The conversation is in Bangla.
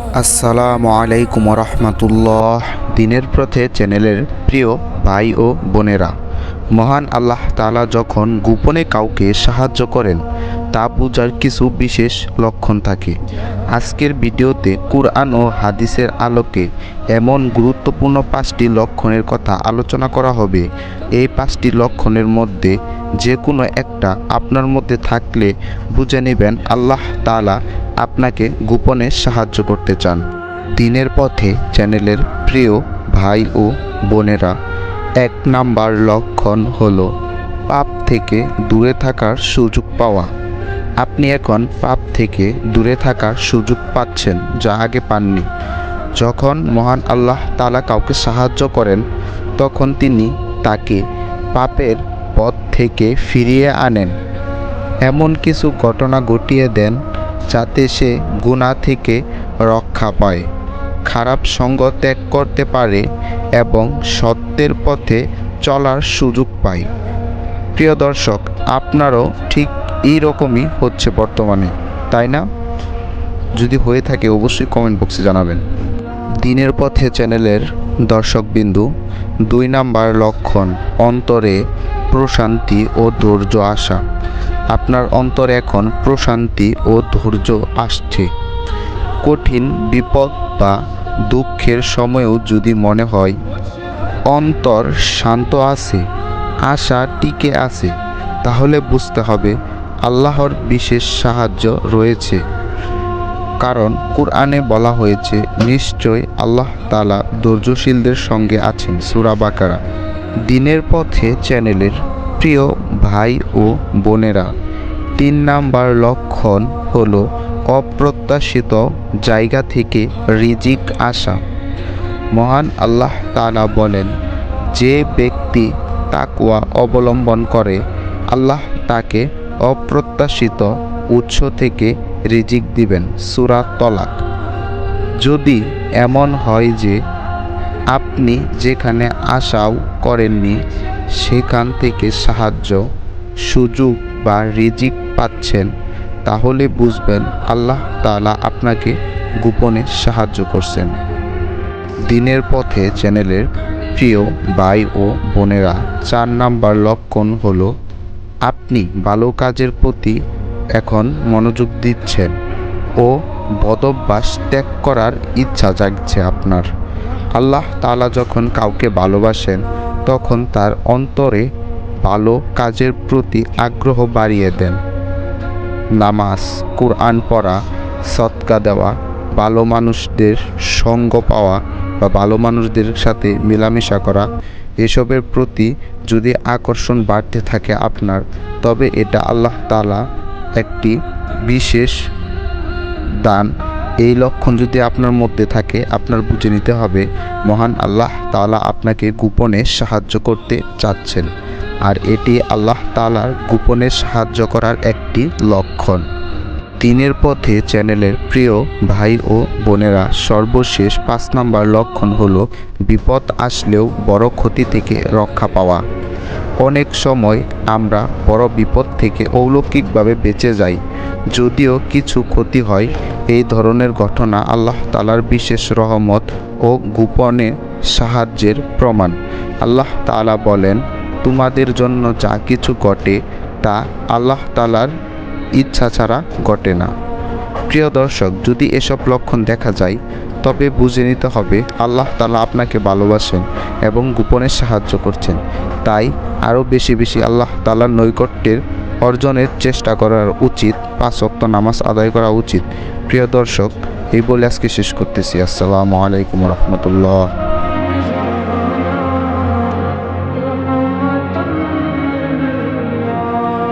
আসসালামু আলাইকুম রহমতুল্লাহ। দিনের পথে চ্যানেলের প্রিয় ভাই ও বোনেরা, মহান আল্লাহ তাআলা যখন গোপনে কাউকে সাহায্য করেন তা বোঝার কিছু বিশেষ লক্ষণ থাকে। আজকের ভিডিওতে কুরআন ও হাদিসের আলোকে এমন গুরুত্বপূর্ণ 5টি লক্ষণের কথা আলোচনা করা হবে। এই 5টি লক্ষণের মধ্যে যে কোনো একটা আপনার মধ্যে থাকলে বুঝে নেবেন আল্লাহ তাআলা আপনাকে গোপনে সাহায্য করতে চান। দিনের পথে চ্যানেলের প্রিয় ভাই ও বোনেরা, 1 নাম্বার লক্ষণ হলো পাপ থেকে দূরে থাকার সুযোগ পাওয়া। আপনি এখন পাপ থেকে দূরে থাকার সুযোগ পাচ্ছেন যা আগে পাননি। যখন মহান আল্লাহ তাআলা কাউকে সাহায্য করেন তখন তিনি তাকে পাপের পথ থেকে ফিরিয়ে আনেন, এমন কিছু ঘটনা ঘটিয়ে দেন যাতে সে গুনাহ থেকে রক্ষা পায়, খারাপ সঙ্গ ত্যাগ করতে পারে এবং সত্যের পথে চলার সুযোগ পায়। প্রিয় দর্শক, আপনারও ঠিক এই রকমই হচ্ছে বর্তমানে, তাই না? যদি হয়ে থাকে অবশ্যই কমেন্ট বক্সে জানাবেন। দিনের পথে চ্যানেলের দর্শকবিন্দু, 2 নাম্বার লক্ষণ অন্তরে প্রশান্তি ও ধৈর্য আসা। আপনার অন্তরে এখন প্রশান্তি ও ধৈর্য আসছে। কঠিন বিপদ বা দুঃখের সময়েও যদি মনে হয় অন্তর শান্ত আছে, আশা টিকে আছে, তাহলে বুঝতে হবে আল্লাহর বিশেষ সাহায্য রয়েছে। কারণ কুরআনে বলা হয়েছে, নিশ্চয় আল্লাহ তাআলা ধৈর্যশীলদের সঙ্গে আছেন। সূরা বাকারা। দিনের পথে চ্যানেলের প্রিয় ভাই ও বোনেরা, 3 নাম্বার লক্ষণ হলো অপ্রত্যাশিত জায়গা থেকে রিজিক আসা। মহান আল্লাহ তাআলা বলেন, যে ব্যক্তি তাকওয়া অবলম্বন করে আল্লাহ তাকে অপ্রত্যাশিত উৎস থেকে রিজিক দিবেন। সূরা তলাক। যদি এমন হয় যে আপনি যেখানে আশাও করেননি সেখান থেকে সাহায্য, সুযোগ বা রিজিক পাচ্ছেন, তাহলে বুঝবেন আল্লাহ তাআলা আপনাকে গোপনে সাহায্য করছেন। দিনের পথে চ্যানেলের প্রিয় ভাই ও বোনেরা, 4 নাম্বার লক্ষণ হলো আপনি ভালো কাজের প্রতি এখন মনোযোগ দিচ্ছেন ও বদঅভ্যাস ত্যাগ করার ইচ্ছা জাগছে আপনার। আল্লাহ তাআলা যখন কাউকে ভালোবাসেন তখন তার অন্তরে ভালো কাজের প্রতি আগ্রহ বাড়িয়ে দেন। নামাজ, কুরআন পড়া, সদকা দেওয়া, ভালো মানুষদের সঙ্গ পাওয়া বা ভালো মানুষদের সাথে মেলামেশা করা, এসবের প্রতি যদি আকর্ষণ বাড়তে থাকে আপনার, তবে এটা আল্লাহ তাআলা একটি বিশেষ দান। এই লক্ষণ যদি আপনার মধ্যে থাকে, আপনার বুঝে নিতে হবে মহান আল্লাহ তাআলা আপনাকে গোপনে সাহায্য করতে চাচ্ছেন, আর এটি আল্লাহ তাআলার গোপনে সাহায্য করার একটি লক্ষণ। দিনের পথে চ্যানেলের প্রিয় ভাই ও বোনেরা, সর্বশেষ 5 নাম্বার লক্ষণ হলো বিপদ আসলেও বড় ক্ষতি থেকে রক্ষা পাওয়া। অনেক সময় আমরা বড় বিপদ থেকে অলৌকিকভাবে বেঁচে যাই, যদিও কিছু ক্ষতি হয়। এই ধরনের ঘটনা আল্লাহ তাআলার বিশেষ রহমত ও গোপনে সাহায্যের প্রমাণ। আল্লাহ তাআলা বলেন, তোমাদের জন্য যা কিছু ঘটে তা আল্লাহ তাআলার ইচ্ছা ছাড়া ঘটে না। প্রিয় দর্শক, যদি এসব লক্ষণ দেখা যায় তবে বুঝে নিতে হবে আল্লাহ তাআলা আপনাকে ভালোবাসেন এবং গোপনে সাহায্য করছেন। তাই আরও বেশি বেশি আল্লাহ তাআলার নৈকট্যের অর্জনের চেষ্টা করা উচিত, 5 ওয়াক্ত নামাজ আদায় করা উচিত। প্রিয় দর্শক, এই বলে আজকে শেষ করতেছি। আসসালামু আলাইকুম রহমতুল্লাহ।